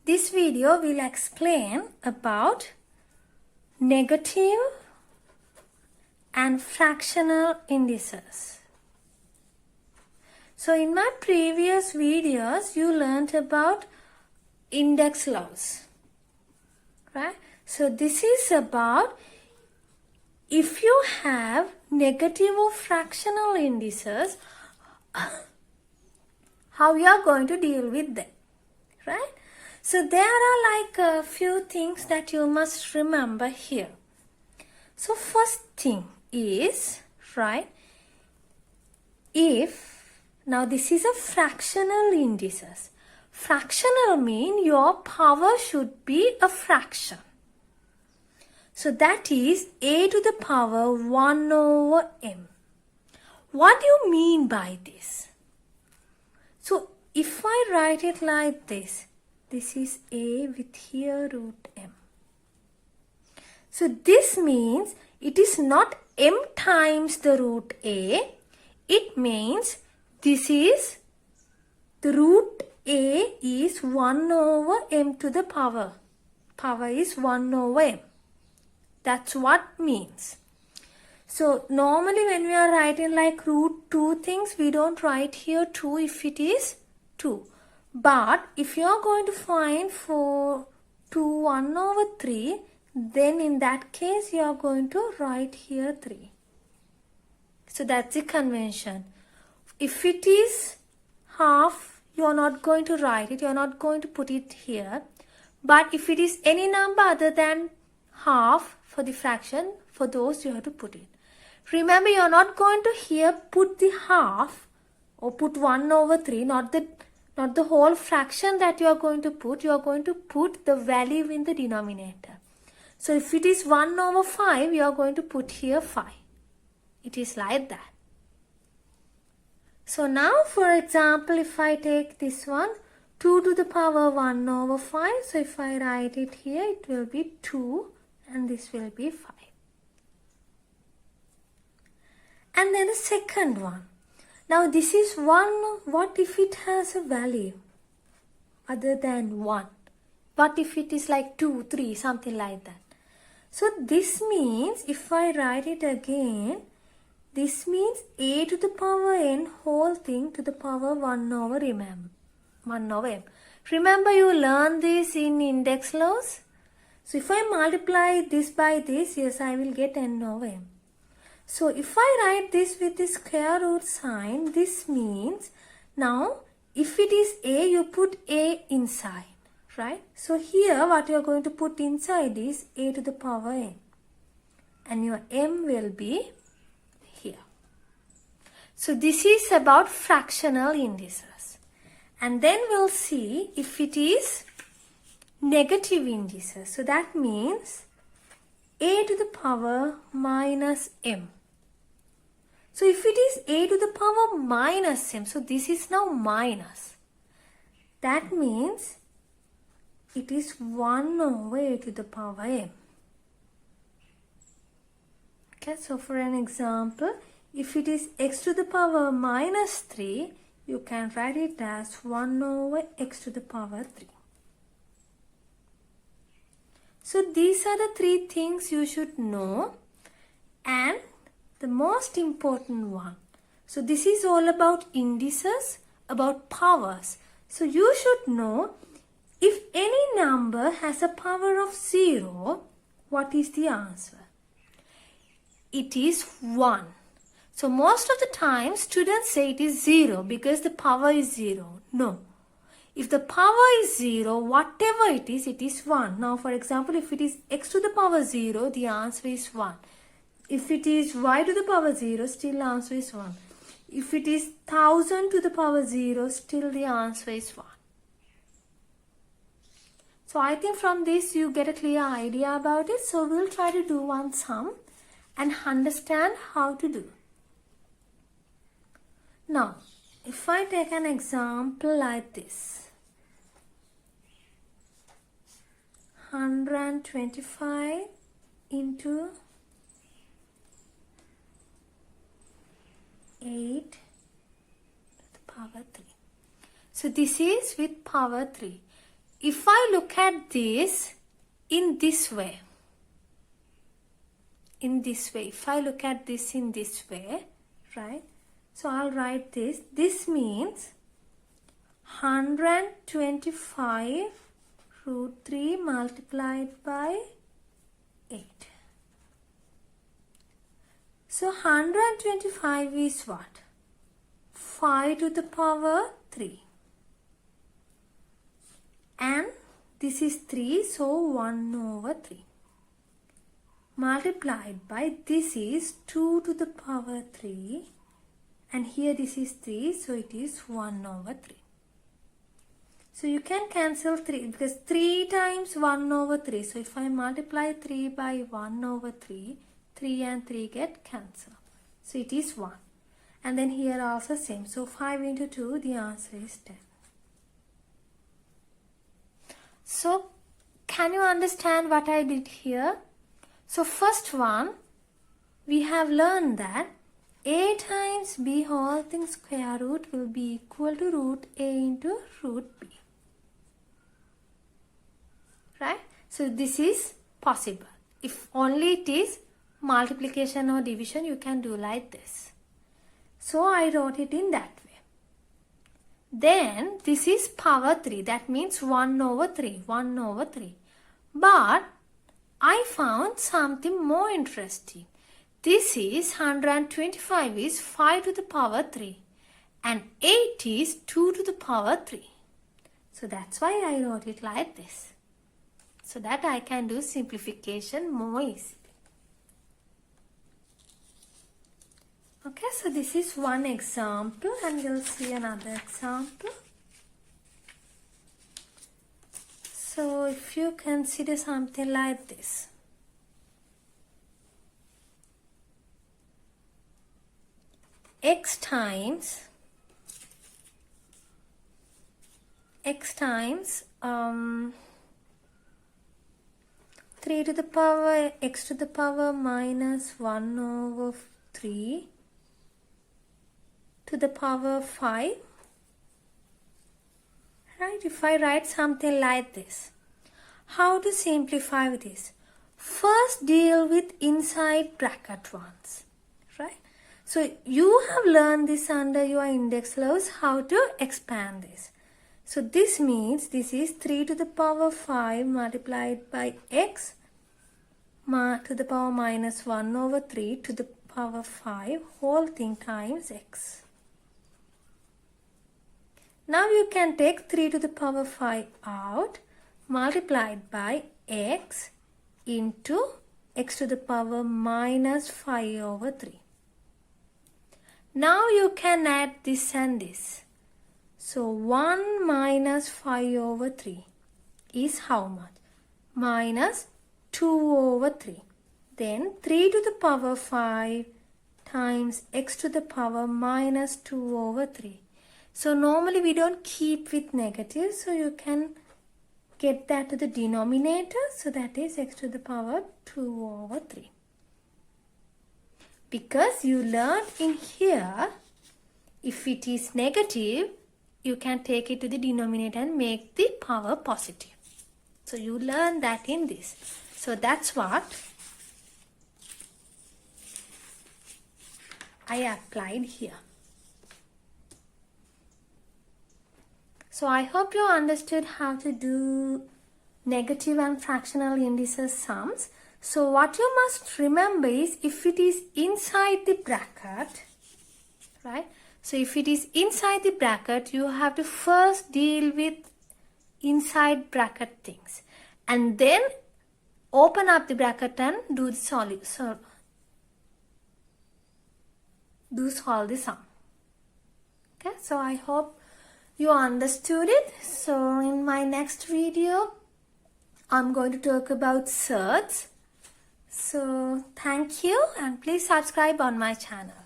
This video will explain about negative and fractional indices. So in my previous videos, you learned about index laws, right? So this is about if you have negative or fractional indices, how you are going to deal with them, right? So there are like a few things that you must remember here. So first thing is, right, now this is a fractional indices. Fractional mean your power should be a fraction. So that is a to the power 1 over m. What do you mean by this? So if I write it like this is a with here root m. So this means it is not m times the root a. It means this is the root a is 1 over m to the power. Power is 1 over m. That's what means. So normally when we are writing like root 2 things, we don't write here 2 if it is 2. But if you are going to find for 2 1 over 3, then in that case you are going to write here 3. So that's the convention. If it is half, you are not going to write it, you are not going to put it here. But if it is any number other than half for the fraction, for those you have to put it. Remember, you are not going to here put the half or put 1 over 3, not the whole fraction that you are going to put. You are going to put the value in the denominator. So if it is 1 over 5, you are going to put here 5. It is like that. So now, for example, if I take this one, 2 to the power 1 over 5. So if I write it here, it will be 2 and this will be 5. And then the second one. Now this is 1. What if it has a value other than 1? What if it is like 2, 3, something like that? So this means, if I write it again, this means a to the power n whole thing to the power 1 over m. Remember you learned this in index laws? So if I multiply this by this, yes, I will get n over m. So if I write this with the square root sign, this means now if it is a, you put a inside, right? So here what you are going to put inside is a to the power n. And your m will be here. So this is about fractional indices. And then we'll see if it is negative indices. So that means a to the power minus m. So if it is a to the power minus m, so this is now minus. That means it is 1 over a to the power m. Okay, so for an example, if it is x to the power minus 3, you can write it as 1 over x to the power 3. So these are the 3 things you should know, and the most important one. So this is all about indices, about powers. So you should know if any number has a power of 0, what is the answer? It is 1. So most of the time students say it is 0 because the power is 0. No. If the power is 0, whatever it is 1. Now for example, if it is x to the power 0, the answer is 1. If it is y to the power 0, still answer is 1. If it is 1000 to the power 0, still the answer is 1. So I think from this you get a clear idea about it. So we'll try to do one sum and understand how to do. Now, if I take an example like this, 125 into 8 to the power 3. So this is with power 3. if I look at this in this way, if I look at this in this way, right? So I'll write this. This means 125 root 3 multiplied by 8. So 125 is what? 5 to the power 3. And this is 3, so 1 over 3. Multiplied by this is 2 to the power 3. And here this is 3, so it is 1 over 3. So you can cancel 3 because 3 times 1 over 3. So if I multiply 3 by 1 over 3, 3 and 3 get cancelled. So it is 1. And then here also same. So 5 into 2, the answer is 10. So can you understand what I did here? So first one, we have learned that a times b whole thing square root will be equal to root a into root b. Right? So this is possible. If only it is multiplication or division, you can do like this. So I wrote it in that way. Then this is power 3. That means 1 over 3. 1 over 3. But I found something more interesting. This is 125 is 5 to the power 3. And 8 is 2 to the power 3. So that's why I wrote it like this. So that I can do simplification more easily. Okay, so this is one example and we'll see another example. So if you consider something like this. X times 3 to the power x to the power minus 1 over 3 to the power 5. Right? If I write something like this, how to simplify this? First deal with inside bracket ones. Right? So you have learned this under your index laws, how to expand this. So this means this is 3 to the power 5 multiplied by x to the power minus 1 over 3 to the power 5 whole thing times x. Now you can take 3 to the power 5 out multiplied by x into x to the power minus 5 over 3. Now you can add this and this. So 1 minus 5 over 3 is how much? Minus 2 over 3. Then 3 to the power 5 times x to the power minus 2 over 3. So normally we don't keep with negative. So you can get that to the denominator. So that is x to the power 2 over 3. Because you learned in here, if it is negative, you can take it to the denominator and make the power positive. So you learn that in this. So that's what I applied here. So I hope you understood how to do negative and fractional indices sums. So what you must remember is if it is inside the bracket, right? So if it is inside the bracket, you have to first deal with inside bracket things. And then open up the bracket and solve the sum. Okay, so I hope you understood it. So in my next video, I'm going to talk about surds. So thank you and please subscribe on my channel.